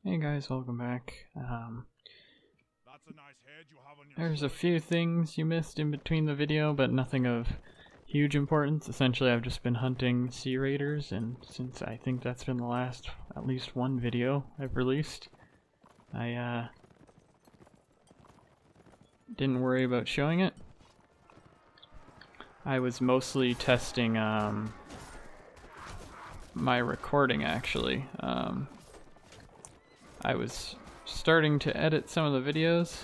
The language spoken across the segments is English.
Hey guys, welcome back. That's a nice head you have on your There's a shoulder. few things you missed in between the video, but nothing of huge importance. Essentially, I've just been hunting sea raiders, and since I think that's been the last at least one video I've released, I didn't worry about showing it. I was mostly testing my recording, actually. I was starting to edit some of the videos,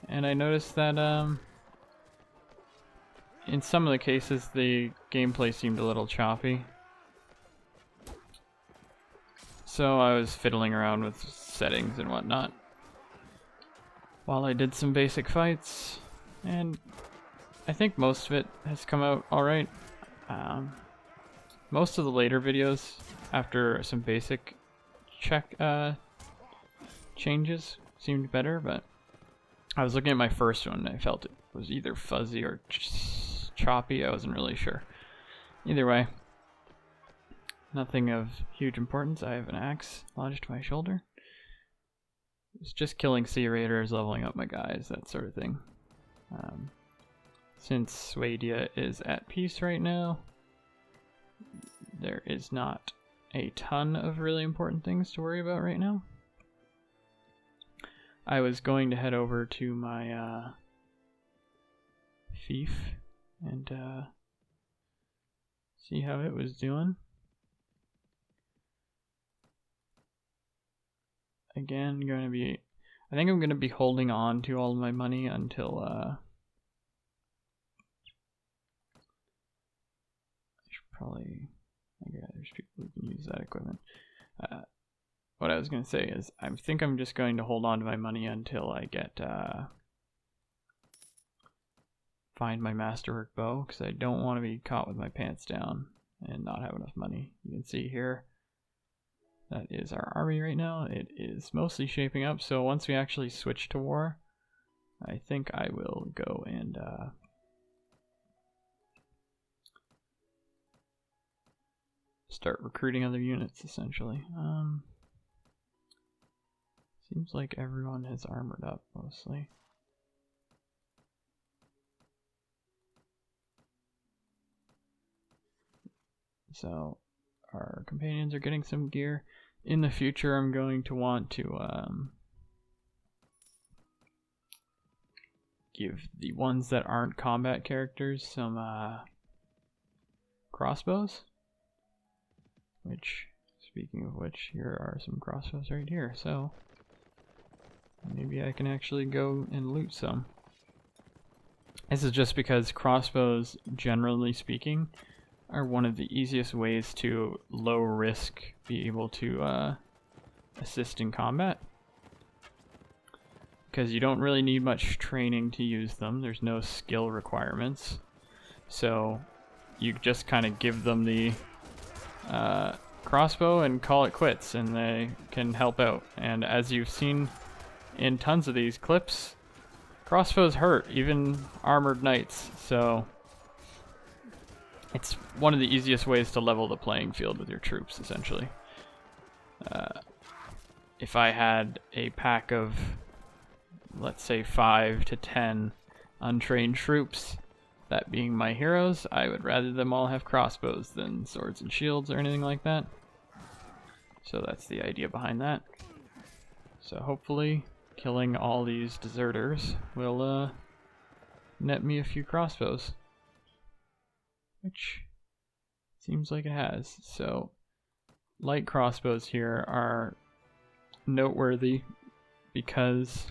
and I noticed that in some of the cases the gameplay seemed a little choppy. So I was fiddling around with settings and whatnot while I did some basic fights, and I think most of it has come out alright. Most of the later videos, after some basic changes, seemed better, but I was looking at my first one and I felt it was either fuzzy or choppy. I wasn't really sure. Either way, nothing of huge importance. I have an axe lodged to my shoulder. It's just killing sea raiders, leveling up my guys, that sort of thing. Since Swadia is at peace right now, there is not a ton of really important things to worry about right now. I was going to head over to my fief and see how it was doing. Again, I think I'm going to be holding on to all of my money until I should probably, okay, there's people who can use that equipment. What I was going to say is I think I'm just going to hold on to my money until I get find my masterwork bow, because I don't want to be caught with my pants down and not have enough money. You can see here, that is our army right now. It is mostly shaping up, so once we actually switch to war, I think I will go and start recruiting other units, essentially. Seems like everyone has armored up, mostly. So our companions are getting some gear. In the future, I'm going to want to give the ones that aren't combat characters some crossbows. Which, speaking of which, here are some crossbows right here. So maybe I can actually go and loot some. This is just because crossbows, generally speaking, are one of the easiest ways to low risk be able to assist in combat, because you don't really need much training to use them. There's no skill requirements, so you just kind of give them the crossbow and call it quits, and they can help out. And as you've seen in tons of these clips, crossbows hurt even armored knights, so it's one of the easiest ways to level the playing field with your troops, essentially. If I had a pack of, let's say, 5 to 10 untrained troops, that being my heroes, I would rather them all have crossbows than swords and shields or anything like that. So that's the idea behind that. So hopefully killing all these deserters will net me a few crossbows, which seems like it has. So light crossbows here are noteworthy because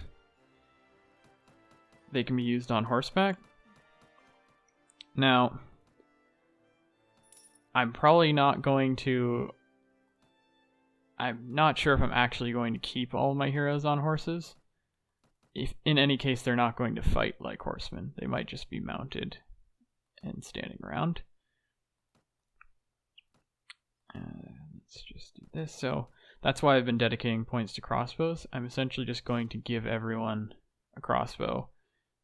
they can be used on horseback. Now, I'm not sure if I'm actually going to keep all of my heroes on horses. If in any case they're not going to fight like horsemen, they might just be mounted and standing around. Let's just do this. So that's why I've been dedicating points to crossbows. I'm essentially just going to give everyone a crossbow,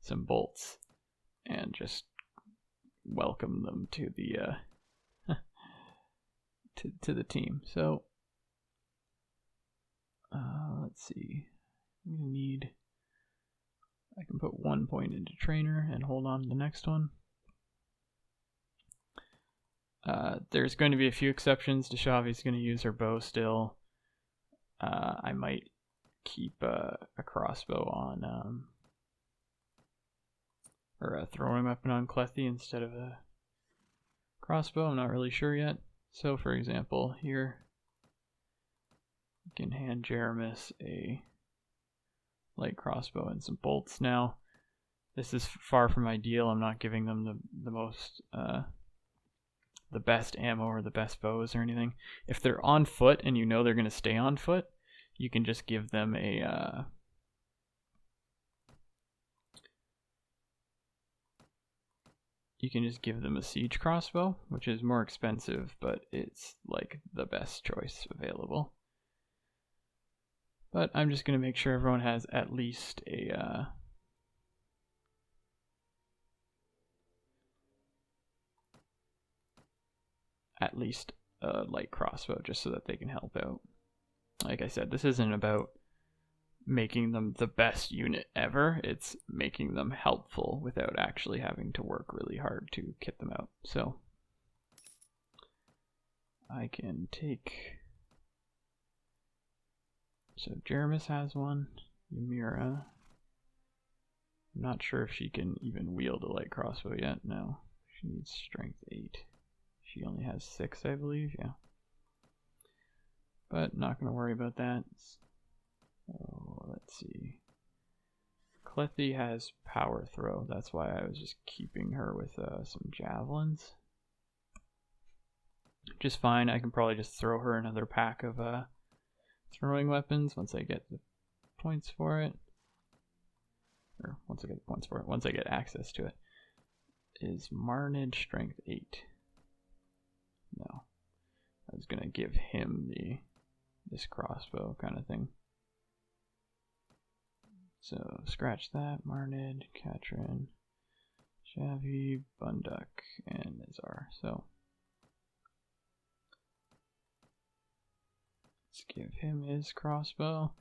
some bolts, and just welcome them to the to the team. So let's see. I'm gonna need. I can put 1 point into trainer and hold on to the next one. There's going to be a few exceptions. Deshavi's going to use her bow still. I might keep a crossbow on, or a throwing weapon on Clethy instead of a crossbow. I'm not really sure yet. So, for example, here you can hand Jeremis a light crossbow and some bolts. Now, this is far from ideal. I'm not giving them the most, the best ammo or the best bows or anything. If they're on foot and you know they're going to stay on foot, you can just give them a siege crossbow, which is more expensive, but it's like the best choice available. But I'm just going to make sure everyone has at least a light crossbow, just so that they can help out. Like I said, this isn't about making them the best unit ever. It's making them helpful without actually having to work really hard to kit them out. So I can take. So Jeremis has one. Ymira. I'm not sure if she can even wield a light crossbow yet. No, she needs strength 8. She only has 6, I believe. Yeah. But not going to worry about that. Oh, let's see. Clethy has power throw. That's why I was just keeping her with some javelins. Just fine. I can probably just throw her another pack of throwing weapons once I get the points for it. Or once I get the points for it. Once I get access to it. Is Marnid strength 8? No. I was going to give him this crossbow kind of thing. So scratch that. Marnid, Katrin, Shavi, Bunduk, and Nizar. So let's give him his crossbow.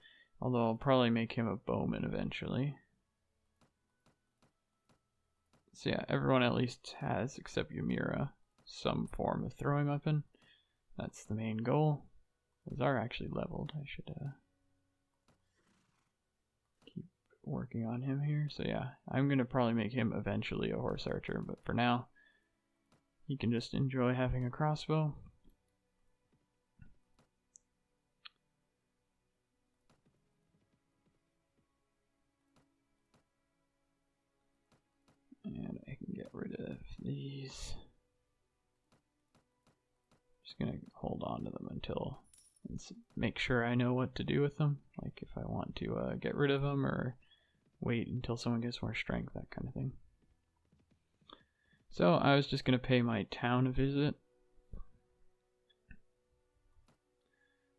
Although I'll probably make him a bowman eventually. So yeah, everyone at least has, except Ymira, some form of throwing weapon. That's the main goal. Nizar actually leveled. I should keep working on him here. So yeah, I'm going to probably make him eventually a horse archer, but for now, he can just enjoy having a crossbow. And I can get rid of these. Just going to hold on to them until, and make sure I know what to do with them. Like if I want to get rid of them or wait until someone gets more strength, that kind of thing. So I was just going to pay my town a visit.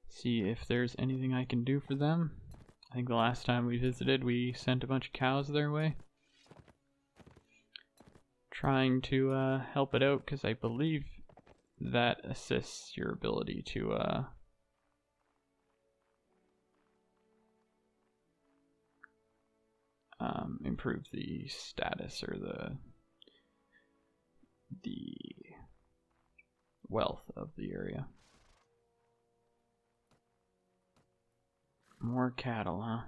See if there's anything I can do for them. I think the last time we visited, we sent a bunch of cows their way. Trying to help it out, because I believe that assists your ability to improve the status or the wealth of the area. More cattle, huh?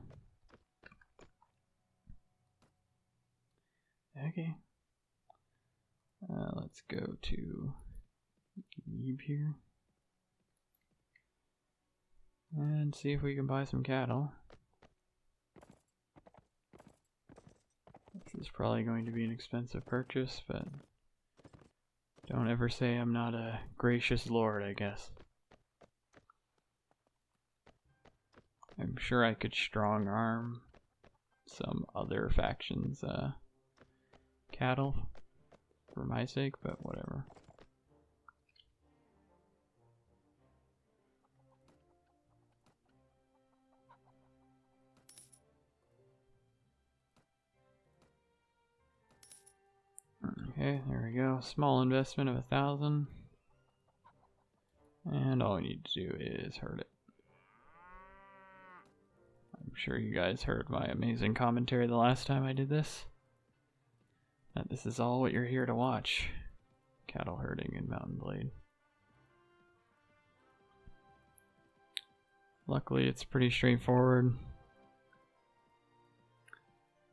Okay. Let's go to Eve here and see if we can buy some cattle. This is probably going to be an expensive purchase, but don't ever say I'm not a gracious lord, I guess. I'm sure I could strong arm some other factions' cattle for my sake, but whatever. Okay, there we go. Small investment of 1,000. And all we need to do is herd it. sure you guys heard my amazing commentary the last time I did this. That this is all what you're here to watch. Cattle herding in Mountain Blade. Luckily, it's pretty straightforward.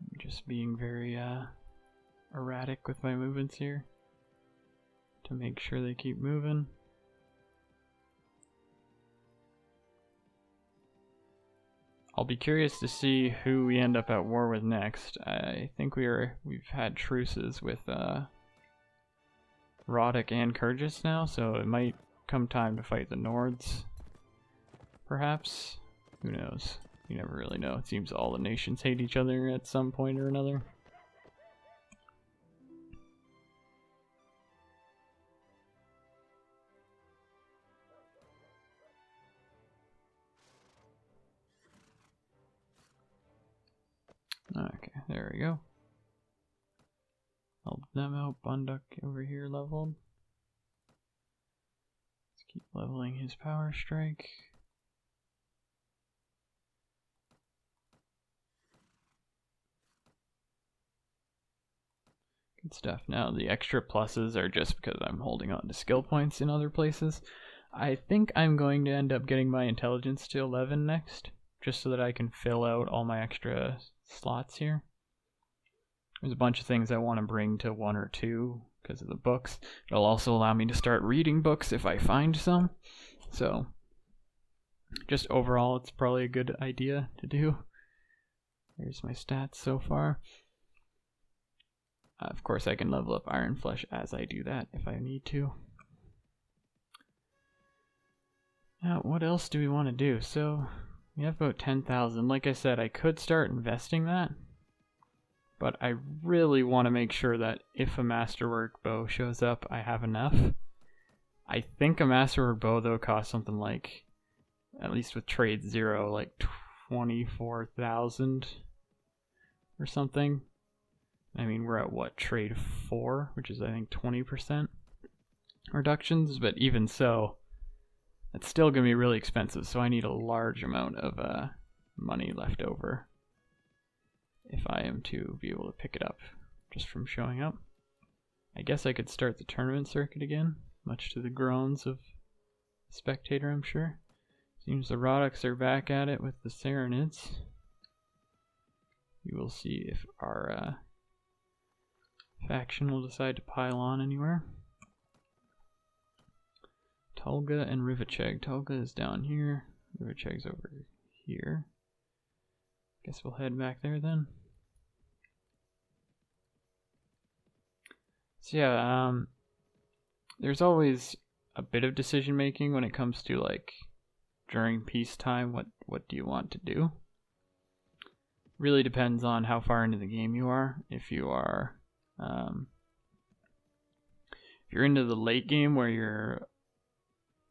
I'm just being very erratic with my movements here to make sure they keep moving. I'll be curious to see who we end up at war with next. I think we've had truces with Roddick and Kyrgyz now, so it might come time to fight the Nords. Perhaps? Who knows? You never really know. It seems all the nations hate each other at some point or another. Okay, there we go. Help them out. Bunduk over here leveled. Let's keep leveling his power strike. Good stuff. Now the extra pluses are just because I'm holding on to skill points in other places. I think I'm going to end up getting my intelligence to 11 next, just so that I can fill out all my extra slots here. There's a bunch of things I want to bring to 1 or 2 because of the books. It'll also allow me to start reading books if I find some. So, just overall, it's probably a good idea to do. Here's my stats so far. Of course, I can level up Iron Flesh as I do that if I need to. Now, what else do we want to do? So, we have about 10,000. Like I said, I could start investing that. But I really want to make sure that if a Masterwork bow shows up, I have enough. I think a Masterwork bow, though, costs something like, at least with trade 0, like 24,000 or something. I mean, we're at what, trade 4, which is I think 20% reductions, but even so, it's still going to be really expensive, so I need a large amount of money left over if I am to be able to pick it up just from showing up. I guess I could start the tournament circuit again, much to the groans of the spectator, I'm sure. Seems the Roddocks are back at it with the Saranids. We will see if our faction will decide to pile on anywhere. Tolga and Rivacheg. Tolga is down here. Rivacheg's over here. Guess we'll head back there then. So yeah, there's always a bit of decision making when it comes to like during peacetime. What do you want to do? Really depends on how far into the game you are. If you are if you're into the late game where you're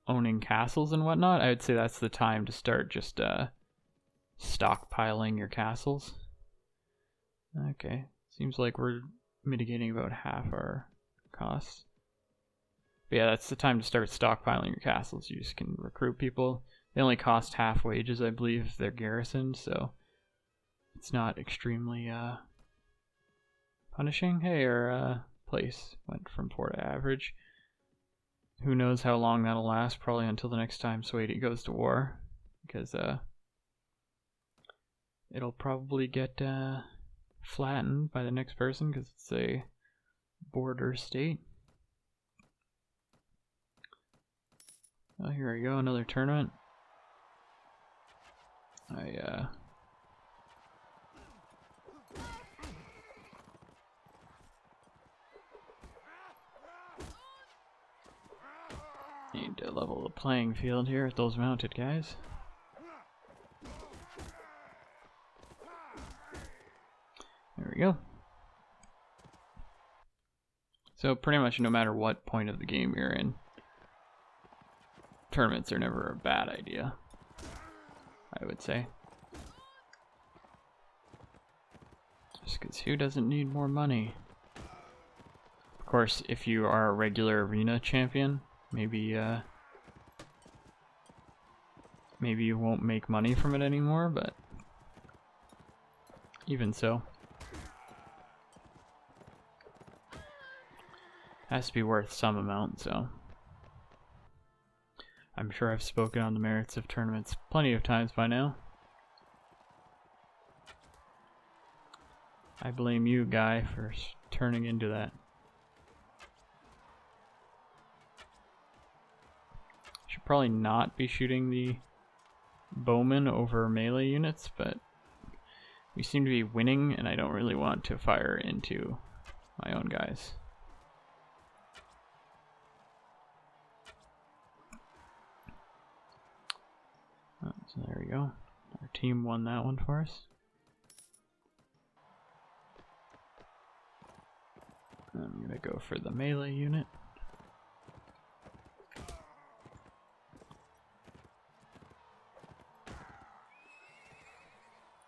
owning castles and whatnot, I would say that's the time to start just stockpiling your castles. Okay, seems like we're mitigating about half our costs. But yeah, that's the time to start stockpiling your castles. You just can recruit people. They only cost half wages, I believe, if they're garrisoned, so it's not extremely punishing. Hey, our place went from poor to average. Who knows how long that'll last? Probably until the next time Swady goes to war, because it'll probably get flattened by the next person because it's a border state. Oh, here we go, another tournament. Need to level the playing field here with those mounted guys. There we go. So pretty much no matter what point of the game you're in, tournaments are never a bad idea, I would say. Just because who doesn't need more money? Of course, if you are a regular arena champion, maybe you won't make money from it anymore, but even so. Has to be worth some amount, so. I'm sure I've spoken on the merits of tournaments plenty of times by now. I blame you, guy, for turning into that. Should probably not be shooting the bowmen over melee units, but we seem to be winning, and I don't really want to fire into my own guys. Oh, so there we go. Our team won that one for us. I'm gonna go for the melee unit.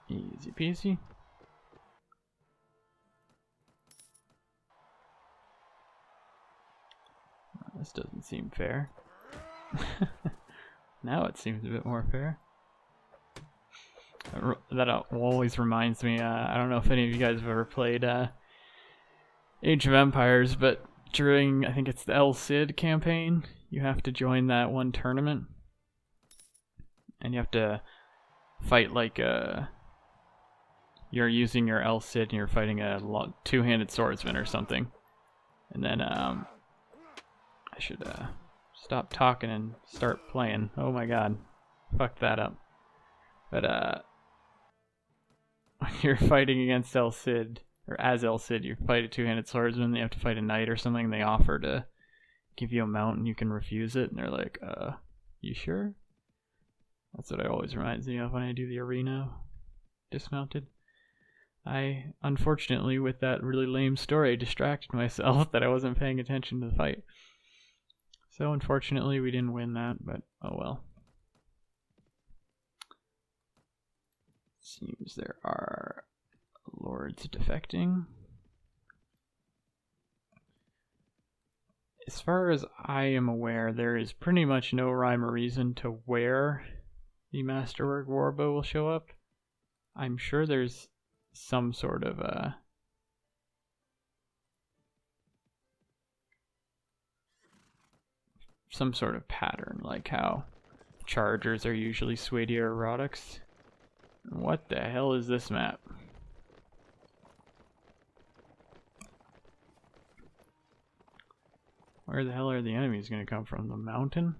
Easy peasy. This doesn't seem fair. Now it seems a bit more fair. That always reminds me, I don't know if any of you guys have ever played Age of Empires, but during, I think it's the El Cid campaign, you have to join that one tournament. And you have to fight like you're using your El Cid and you're fighting a two-handed swordsman or something. And then I should stop talking and start playing. Oh my god. Fucked that up. But when you're fighting against El Cid, or as El Cid, you fight a two-handed swordsman, you have to fight a knight or something, and they offer to give you a mount and you can refuse it, and they're like, you sure? That's what it always reminds me of when I do the arena dismounted. I, unfortunately, with that really lame story, distracted myself that I wasn't paying attention to the fight. So unfortunately we didn't win that, but oh well. Seems there are lords defecting. As far as I am aware, there is pretty much no rhyme or reason to where the Masterwork Warbow will show up. I'm sure there's some sort of pattern, like how chargers are usually Swadia or Rodix. What the hell is this map? Where the hell are the enemies going to come from? The mountain?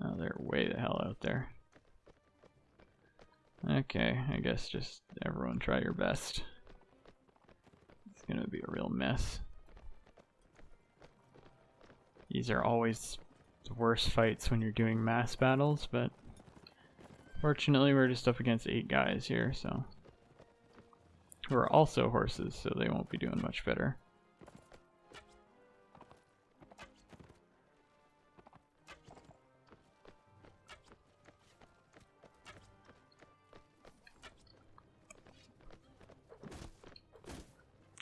Oh, they're way the hell out there. Okay, I guess just everyone try your best. It's going to be a real mess. These are always the worst fights when you're doing mass battles, but fortunately we're just up against 8 guys here, so who are also horses, so they won't be doing much better.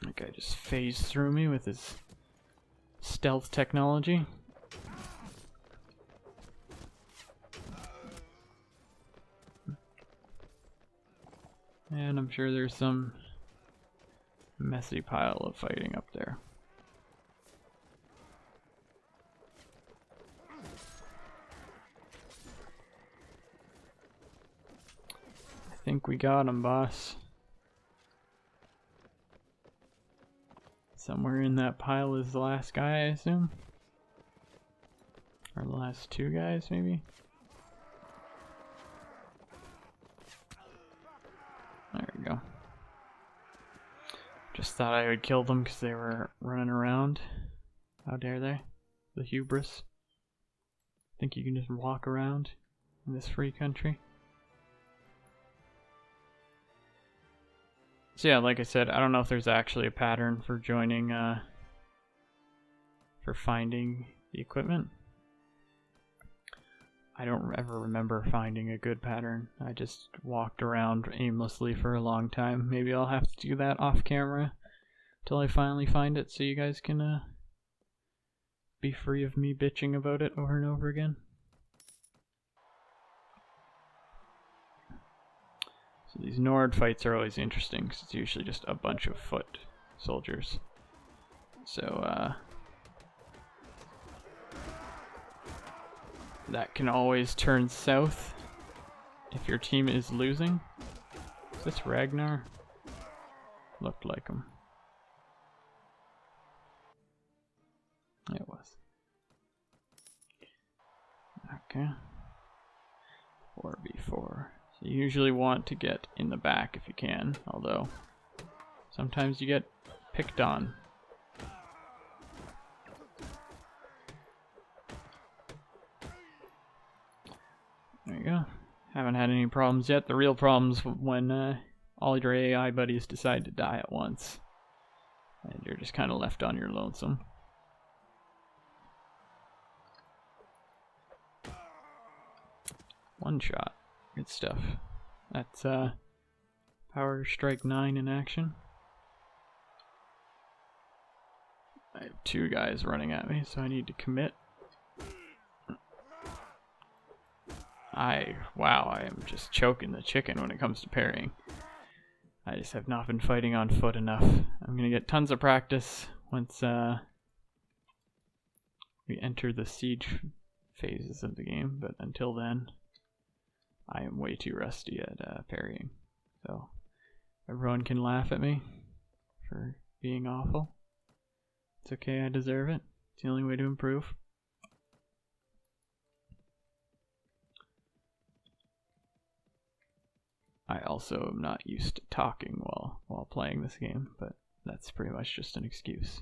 That guy just phased through me with his stealth technology. And I'm sure there's some messy pile of fighting up there. I think we got him, boss. Somewhere in that pile is the last guy, I assume? Or the last 2 guys, maybe? There we go. Just thought I would kill them because they were running around. How dare they? The hubris. Think you can just walk around in this free country? So yeah, like I said, I don't know if there's actually a pattern for joining, for finding the equipment. I don't ever remember finding a good pattern. I just walked around aimlessly for a long time. Maybe I'll have to do that off camera till I finally find it so you guys can be free of me bitching about it over and over again. So these Nord fights are always interesting because it's usually just a bunch of foot soldiers. So that can always turn south if your team is losing. Is this Ragnar? Looked like him. It was. Okay. 4v4. So you usually want to get in the back if you can, although sometimes you get picked on. There you go. Haven't had any problems yet. The real problem's when all your AI buddies decide to die at once. And you're just kind of left on your lonesome. One shot. Good stuff. That's Power Strike 9 in action. I have 2 guys running at me, so I need to commit. Wow, I am just choking the chicken when it comes to parrying. I just have not been fighting on foot enough. I'm gonna get tons of practice once we enter the siege phases of the game, but until then, I am way too rusty at parrying. So everyone can laugh at me for being awful. It's okay, I deserve it. It's the only way to improve. I also am not used to talking while playing this game, but that's pretty much just an excuse.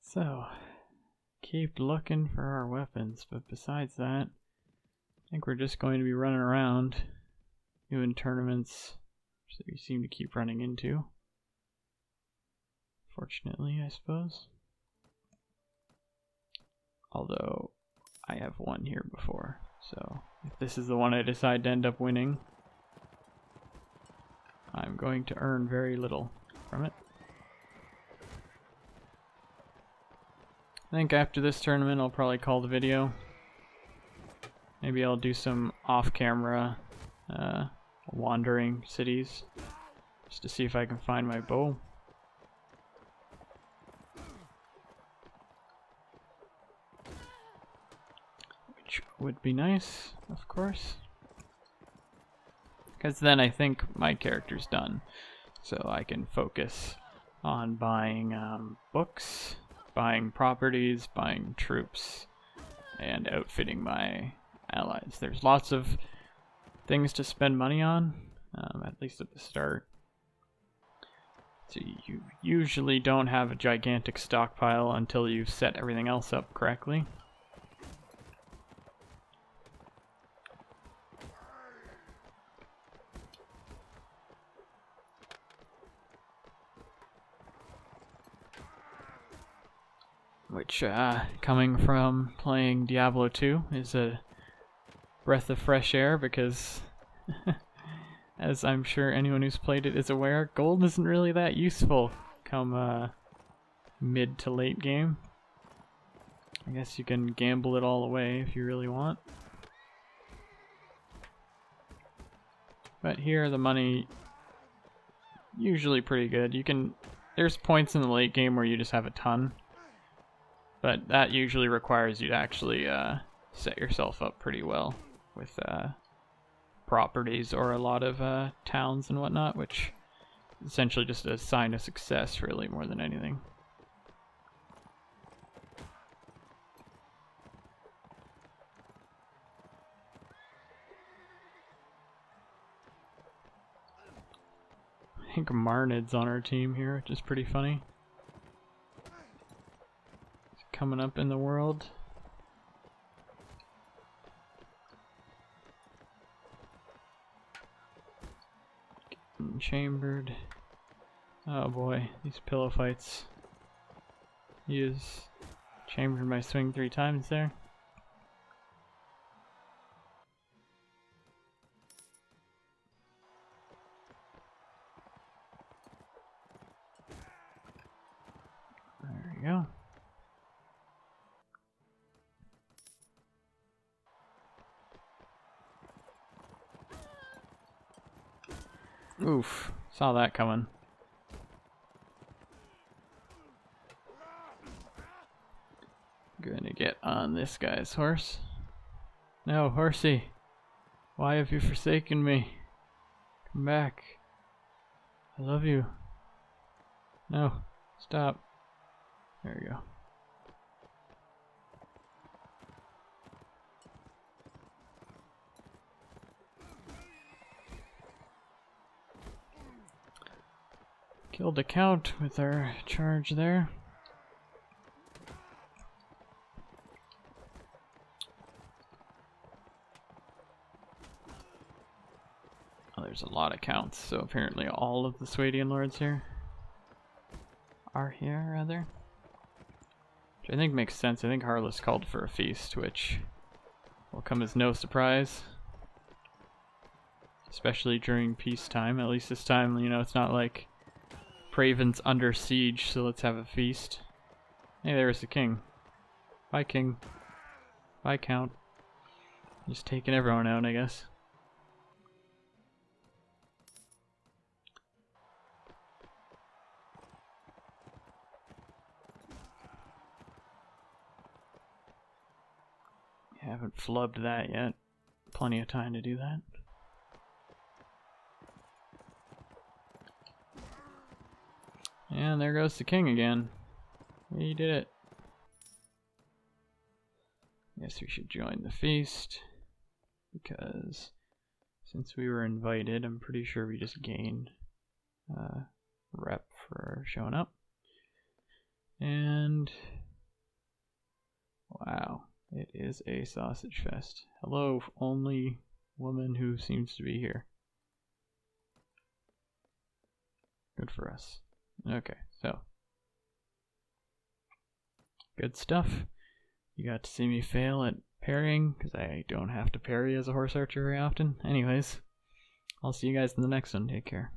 So, keep looking for our weapons, but besides that, I think we're just going to be running around doing tournaments that we seem to keep running into. Fortunately, I suppose. Although, I have won here before, so if this is the one I decide to end up winning, I'm going to earn very little from it. I think after this tournament I'll probably call the video. Maybe I'll do some off-camera wandering cities just to see if I can find my bow. Which would be nice, of course. Because then I think my character's done. So I can focus on buying books, buying properties, buying troops, and outfitting my allies. There's lots of things to spend money on, at least at the start. So you usually don't have a gigantic stockpile until you've set everything else up correctly. Which, coming from playing Diablo 2, is a breath of fresh air because, as I'm sure anyone who's played it is aware, gold isn't really that useful come mid to late game. I guess you can gamble it all away if you really want. But here the money usually pretty good. There's points in the late game where you just have a ton. But that usually requires you to actually set yourself up pretty well with properties or a lot of towns and whatnot, which is essentially just a sign of success, really, more than anything. I think Marnid's on our team here, which is pretty funny. Coming up in the world. Getting chambered. Oh boy, these pillow fights. Use chambered my swing 3 times there. There we go. Oof, saw that coming. Gonna get on this guy's horse. No, horsey. Why have you forsaken me? Come back. I love you. No, stop. There we go. Killed a count with our charge there. Oh, there's a lot of counts, so apparently all of the Swadian lords here are here, rather. Which I think makes sense. I think Harless called for a feast, which will come as no surprise. Especially during peacetime. At least this time, you know, it's not like Praven's under siege, so let's have a feast. Hey, there's the king. Bye, king. Bye, count. Just taking everyone out, I guess. Haven't flubbed that yet. Plenty of time to do that. And there goes the king again. We did it. Guess we should join the feast. Because since we were invited, I'm pretty sure we just gained rep for showing up. And wow, it is a sausage fest. Hello, only woman who seems to be here. Good for us. Okay, so good stuff. You got to see me fail at parrying, because I don't have to parry as a horse archer very often. Anyways, I'll see you guys in the next one. Take care.